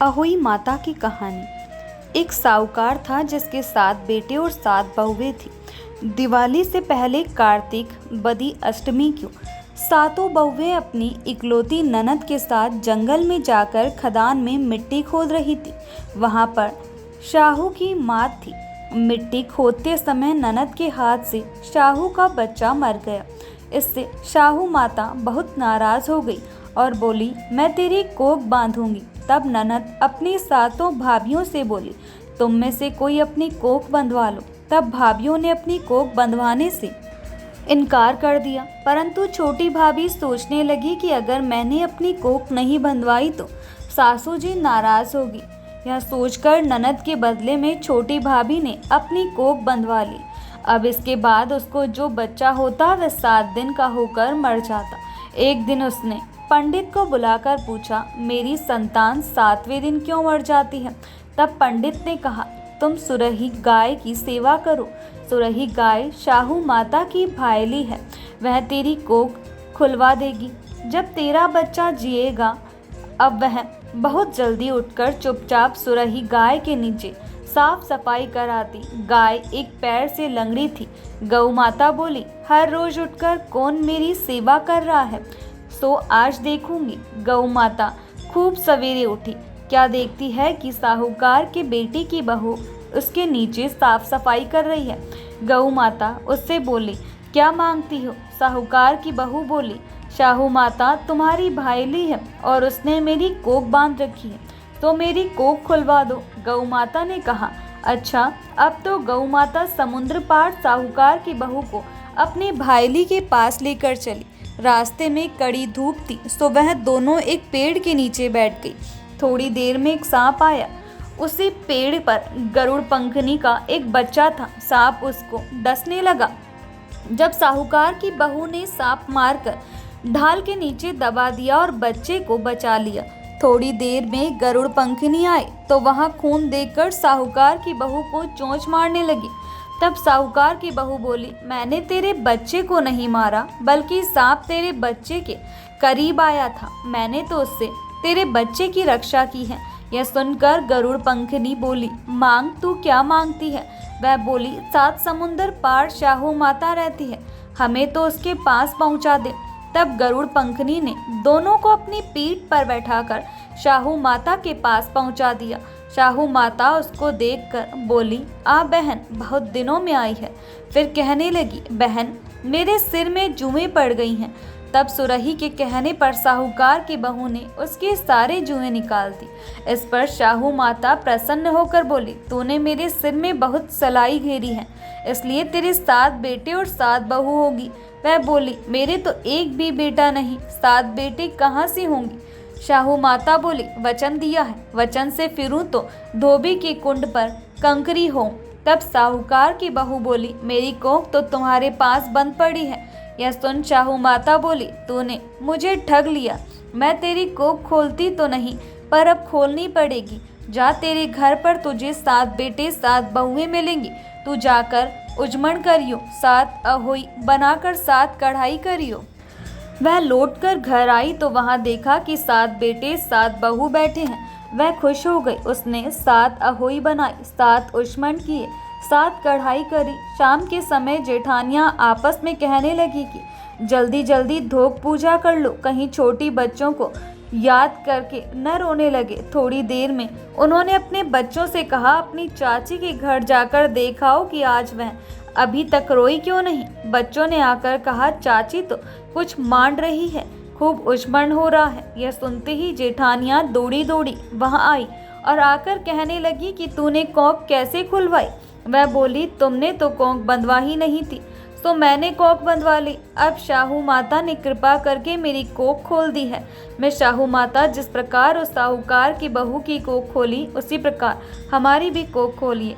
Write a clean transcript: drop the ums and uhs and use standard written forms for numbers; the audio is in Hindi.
अहोई माता की कहानी। एक साहूकार था जिसके 7 बेटे और 7 बहुएं थी। दिवाली से पहले कार्तिक बदी अष्टमी को सातों बहुएं अपनी इकलौती ननद के साथ जंगल में जाकर खदान में मिट्टी खोद रही थी। वहां पर शाहू की मात थी। मिट्टी खोदते समय ननद के हाथ से शाहू का बच्चा मर गया। इससे शाहू माता बहुत नाराज हो गई और बोली, मैं तेरी कोख बांधूंगी। तब ननद अपनी सातों भाभियों से बोली, तुम में से कोई अपनी कोख बंधवा लो। तब भाभियों ने अपनी कोख बंधवाने से इनकार कर दिया, परंतु छोटी भाभी सोचने लगी कि अगर मैंने अपनी कोख नहीं बंधवाई तो सासू जी नाराज होगी। यह सोचकर ननद के बदले में छोटी भाभी ने अपनी कोख बंधवा ली। अब इसके बाद उसको जो बच्चा होता वह 7 दिन का होकर मर जाता। एक दिन उसने पंडित को बुलाकर पूछा, मेरी संतान 7वें दिन क्यों मर जाती है? तब पंडित ने कहा, तुम सुरही गाय की सेवा करो। सुरही गाय शाहू माता की भायली है, वह तेरी कोख खुलवा देगी। जब तेरा बच्चा जिएगा। अब वह बहुत जल्दी उठकर चुपचाप सुरही गाय के नीचे साफ सफाई कराती। गाय एक पैर से लंगड़ी थी। गौ माता बोली, हर रोज उठकर कौन मेरी सेवा कर रहा है, सो आज देखूंगी। गौ माता खूब सवेरे उठी। क्या देखती है कि साहूकार के बेटी की बहू उसके नीचे साफ सफाई कर रही है। गौ माता उससे बोली, क्या मांगती हो? साहूकार की बहू बोली, शाहू माता तुम्हारी भाईली है और उसने मेरी कोख बांध रखी है, तो मेरी कोख खुलवा दो। गौ माता ने कहा, अच्छा। अब तो गौ माता समुद्र पार साहूकार की बहू को अपनी भाईली के पास लेकर चली। रास्ते में कड़ी धूप थी, सो वह दोनों एक पेड़ के नीचे बैठ गई। थोड़ी देर में एक सांप आया। उसी पेड़ पर गरुड़ पंखनी का एक बच्चा था। सांप उसको डसने लगा। जब साहूकार की बहू ने सांप मारकर ढाल के नीचे दबा दिया और बच्चे को बचा लिया। थोड़ी देर में गरुड़ पंखनी आई तो वहां खून देखकर साहूकार की बहू को चोंच मारने लगी। तब साहूकार की बहू बोली, मैंने तेरे बच्चे को नहीं मारा, बल्कि सांप तेरे बच्चे के करीब आया था। मैंने तो उससे तेरे बच्चे की रक्षा की है। यह सुनकर गरुड़ पंखनी बोली, मांग, तू क्या मांगती है? वह बोली, 7 समुंदर पार शाहू माता रहती है, हमें तो उसके पास पहुंचा दे। तब गरुड़ पंखनी ने दोनों को अपनी पीठ पर बैठाकर शाहू माता के पास पहुंचा दिया। शाहू माता उसको देखकर बोली, आ बहन, बहुत दिनों में आई है। फिर कहने लगी, बहन, मेरे सिर में जुएं पड़ गई हैं। तब सुरही के कहने पर साहूकार की बहू ने उसके सारे जुएं निकाल दी। इस पर शाहू माता प्रसन्न होकर बोली, तूने मेरे सिर में बहुत सलाई घेरी है, इसलिए तेरे 7 बेटे और 7 बहू होगी। वह बोली, मेरे तो एक भी बेटा नहीं, 7 बेटे कहाँ से होंगी? शाहू माता बोली, वचन दिया है, वचन से फिरूं तो धोबी के कुंड पर कंकरी हो। तब साहूकार की बहू बोली, मेरी कोख तो तुम्हारे पास बंद पड़ी है। यह सुन शाहू माता बोली, तूने मुझे ठग लिया। मैं तेरी कोख खोलती तो नहीं, पर अब खोलनी पड़ेगी। जा, तेरे घर पर तुझे 7 बेटे 7 बहुएं मिलेंगी। तू जाकर उजमण करियो, 7 अहोई बनाकर 7 कढ़ाई करियो। वह लौटकर घर आई तो वहां देखा कि 7 बेटे 7 बहू बैठे हैं। वह खुश हो गई। उसने 7 अहोई बनाई, 7 उजमण किए, 7 कढ़ाई करी। शाम के समय जेठानियां आपस में कहने लगी कि जल्दी जल्दी धोक पूजा कर लो, कहीं छोटी बच्चों को याद करके न रोने लगे। थोड़ी देर में उन्होंने अपने बच्चों से कहा, अपनी चाची के घर जाकर देखाओ कि आज वह अभी तक रोई क्यों नहीं। बच्चों ने आकर कहा, चाची तो कुछ मान रही है, खूब उजमण हो रहा है। यह सुनते ही जेठानियां दौड़ी दौड़ी वहां आई और आकर कहने लगी कि तूने कोख कैसे खुलवाई? वह बोली, तुमने तो कोख बंधवा ही नहीं थी, तो मैंने कोख बंधवा ली। अब शाहू माता ने कृपा करके मेरी कोख खोल दी है। मैं शाहू माता जिस प्रकार उस साहूकार की बहू की कोख खोली, उसी प्रकार हमारी भी कोख खोलिए।